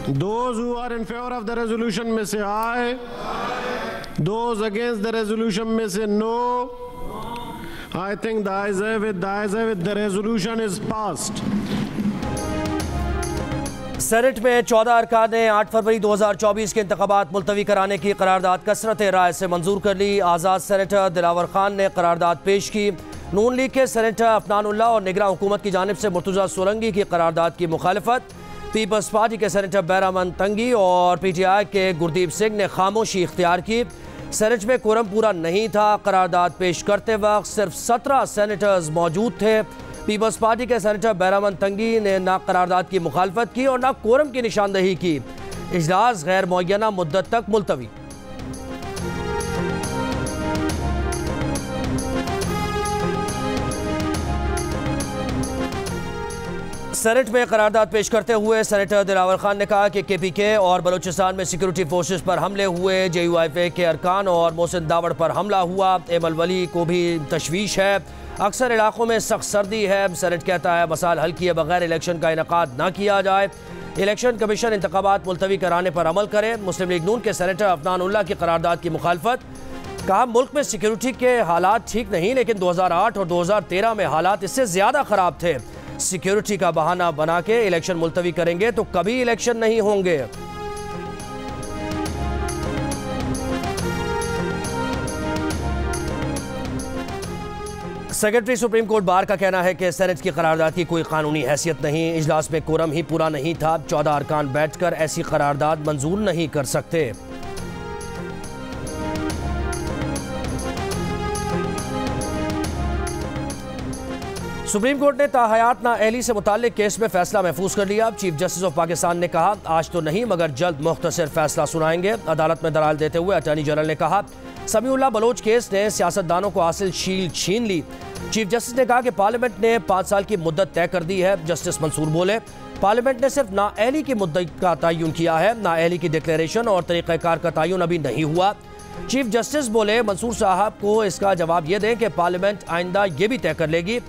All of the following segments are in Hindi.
Those who are in favor of the resolution may say aye. Those against the resolution may say no. I think the ayes have it. The ayes have it. The resolution is passed. Senate में 14 अरकान ने 8 फरवरी 2024 के इंतखाबात मुलतवी कराने की करारदाद कसरत राय से मंजूर कर ली। आज़ाद सेनेटर दिलावर खान ने करारदाद पेश की। नून लीग के सेनेटर अफनानुल्लाह और निगरान हुकूमत की जानिब से मुर्तज़ा सोलंगी की करारदाद की मुखालफत। पीपल्स पार्टी के सेनेटर बैरामन तंगी और PTI के गुरदीप सिंह ने खामोशी इख्तियार की। सेनेट में कोरम पूरा नहीं था। करारदाद पेश करते वक्त सिर्फ 17 सेनेटर्स मौजूद थे। पीपल्स पार्टी के सेनेटर बैरामन तंगी ने ना करारदाद की मुखालफत की और ना कोरम की निशानदही की। इजलास गैर मुअय्यना मुद्दत तक मुलतवी। सेनेट में करारदाद पेश करते हुए सेनेटर दिलावर खान ने कहा कि KPK और बलूचिस्तान में सिक्योरिटी फोर्सेस पर हमले हुए। JUIFA के अरकान और मोहसिन दावड़ पर हमला हुआ। एमल वली को भी तशवीश है। अक्सर इलाकों में सख्त सर्दी है। सेनेट कहता है मसाइल हल किए बगैर इलेक्शन का इनेकाद ना किया जाए। इलेक्शन कमीशन इंतखाबात मुलतवी कराने पर अमल करे। मुस्लिम लीग नून के सेनेटर अफनानुल्लाह की करारदाद की मुखालफत। कहा मुल्क में सिक्योरिटी के हालात ठीक नहीं, लेकिन 2008 और 2013 में हालात इससे ज़्यादा ख़राब थे। सिक्योरिटी का बहाना बना के इलेक्शन मुलतवी करेंगे तो कभी इलेक्शन नहीं होंगे। सेक्रेटरी सुप्रीम कोर्ट बार का कहना है कि सेनेट की करारदाद की कोई कानूनी हैसियत नहीं। इजलास में कोरम ही पूरा नहीं था। 14 अरकान बैठकर ऐसी करारदाद मंजूर नहीं कर सकते। सुप्रीम कोर्ट ने ताहयात नाअहली से मुताल्लिक केस में फैसला महफूज कर लिया। चीफ जस्टिस ऑफ पाकिस्तान ने कहा आज तो नहीं मगर जल्द मुख्तसर फैसला सुनाएंगे। अदालत में दलाल देते हुए अटॉर्नी जनरल ने कहा समीउल्लाह बलोच केस ने सियासतदानों को हासिल शील्ड छीन ली। चीफ जस्टिस ने कहा कि पार्लियामेंट ने 5 साल की मुद्दत तय कर दी है। जस्टिस मंसूर बोले पार्लियामेंट ने सिर्फ नाअहली की मुद्दत का तयन किया है, नाअहली की डिक्लेरेशन और तरीक़ाकार का तयन अभी नहीं हुआ। चीफ जस्टिस बोले मंसूर साहब को इसका जवाब ये दें कि पार्लियामेंट आइंदा ये भी तय कर लेगी।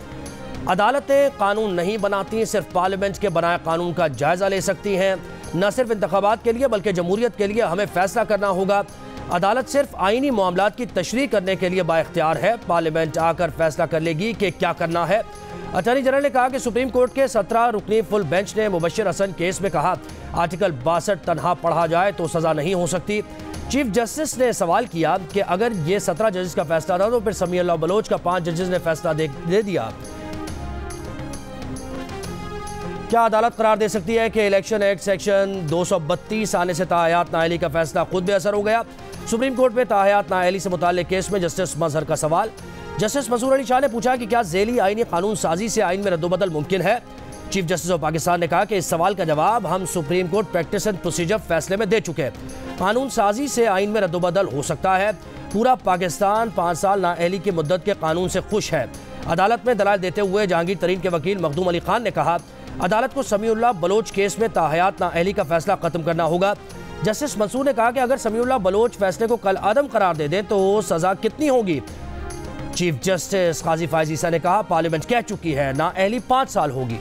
अदालतें कानून नहीं बनाती, सिर्फ पार्लियामेंट के बनाए कानून का जायजा ले सकती हैं। न सिर्फ इंतखाबात के लिए बल्कि जमहूरियत के लिए हमें फैसला करना होगा। अदालत सिर्फ आईनी मामलात की तशरीह करने के लिए बाइख्तियार है। पार्लियामेंट आकर फैसला कर लेगी कि क्या करना है। अटॉर्नी जनरल ने कहा कि सुप्रीम कोर्ट के 17 रुकनी फुल बेंच ने मुबश्शिर हसन केस में कहा आर्टिकल 62 तनहा पढ़ा जाए तो सजा नहीं हो सकती। चीफ जस्टिस ने सवाल किया कि अगर ये 17 जजेस का फैसला था तो फिर समीउल्लाह बलोच का 5 जजेस ने फैसला दे दिया। क्या अदालत करार दे सकती है कि इलेक्शन एक्ट सेक्शन 232 आने से ताहयात नाअहली का फैसला खुद बेअसर हो गया। सुप्रीम कोर्ट में ताहयात नाअहली से मुताल्लिक केस में जस्टिस मजहर का सवाल। जस्टिस मंसूर अली शाह ने पूछा कि क्या झेली आईनी कानून साजी से आइन में रद्दोबदल मुमकिन है। चीफ जस्टिस ऑफ पाकिस्तान ने कहा कि इस सवाल का जवाब हम supreme court practice and procedure फैसले में दे चुके हैं। कानून साजी से आइन में रद्दोबदल हो सकता है। पूरा पाकिस्तान 5 साल नाअहली की मुद्दत के कानून से खुश है। अदालत में दलाल देते हुए जहांगीर तरीन के वकील मखदूम अली खान ने कहा अदालत को समीउल्लाह बलोच केस में ताहयात नाअहली का फैसला खत्म करना होगा। जस्टिस मंसूर ने कहा कि अगर समीउल्लाह बलोच फैसले को कल आदम करार दे दें तो सजा कितनी होगी। चीफ जस्टिस काजी फायज ईसा ने कहा पार्लियामेंट कह चुकी है नाअहली 5 साल होगी।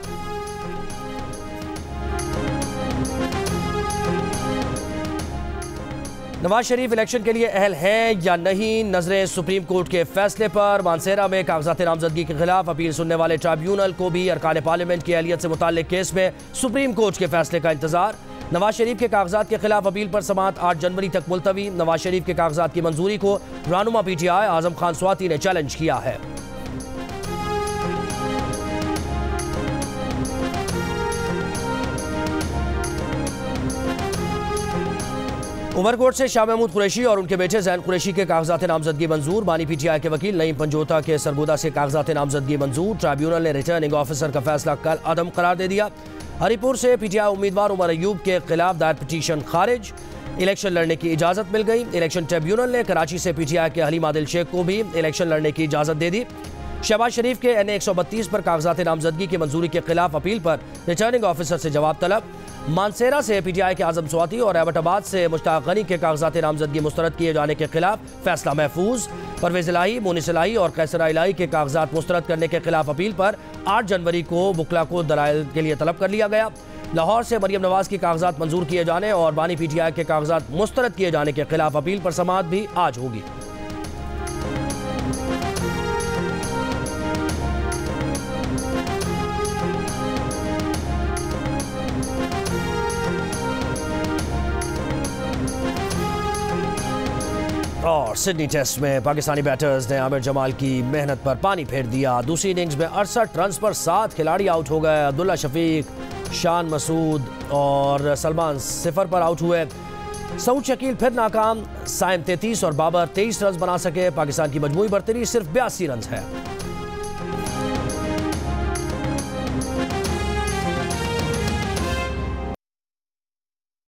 नवाज शरीफ इलेक्शन के लिए अहल हैं या नहीं, नजरें सुप्रीम कोर्ट के फैसले पर। मानसेरा में कागजात नामजदगी के खिलाफ अपील सुनने वाले ट्राइब्यूनल को भी अरकान पार्लियामेंट की अहलियत से मुताल्लिक केस में सुप्रीम कोर्ट के फैसले का इंतजार। नवाज शरीफ के कागजात के खिलाफ अपील पर समाअत 8 जनवरी तक मुलतवी। नवाज शरीफ के कागजात की मंजूरी को रहनुमा PTI आजम खान स्वाति ने चैलेंज किया है। उमरकोट से शाह महमूद कुरैशी और उनके बेटे जैन कुरैशी के कागजात नामजदगी मंजूर। बानी PTI के वकील नईम पंजोता के सरगोदा से कागजात नामजदगी मंजूर। ट्राइब्यूनल ने रिटर्निंग ऑफिसर का फैसला कल अदम करार दे दिया। हरीपुर से PTI उम्मीदवार उमर अयूब के खिलाफ दायर पिटीशन खारिज। इलेक्शन लड़ने की इजाजत मिल गई। इलेक्शन ट्रिब्यूनल ने कराची से PTI के हलीम आदिल शेख को भी इलेक्शन लड़ने की इजाजत दे दी। शहबाज शरीफ के NA 132 पर कागजात नामजदगी की मंजूरी के खिलाफ अपील पर रिटर्निंग ऑफिसर से जवाब तलब। मानसेरा से PTI के आजम स्वाति और एबटाबाद से मुश्ताक गनी के कागजात नामजदगी मुस्तरद किए जाने के खिलाफ फैसला महफूज। परवेज इलाही, मोनिस इलाही और कैसर इलाही के कागजात मुस्तरद करने के खिलाफ अपील पर 8 जनवरी को वुकला को दलाइल के लिए तलब कर लिया गया। लाहौर से मरियम नवाज के कागजात मंजूर किए जाने और बानी पीटीआई के कागजात मुस्तरद किए जाने के खिलाफ अपील पर समाअत भी आज होगी। और सिडनी टेस्ट में पाकिस्तानी बैटर्स ने आमिर जमाल की मेहनत पर पानी फेर दिया। दूसरी इनिंग्स में 68 रन्स पर 7 खिलाड़ी आउट हो गए। अब्दुल्ला शफीक, शान मसूद और सलमान सिफर पर आउट हुए। सऊद शकील फिर नाकाम। साइम 33 और बाबर 23 रन बना सके। पाकिस्तान की मजमूई बरतरी सिर्फ 82 रन है।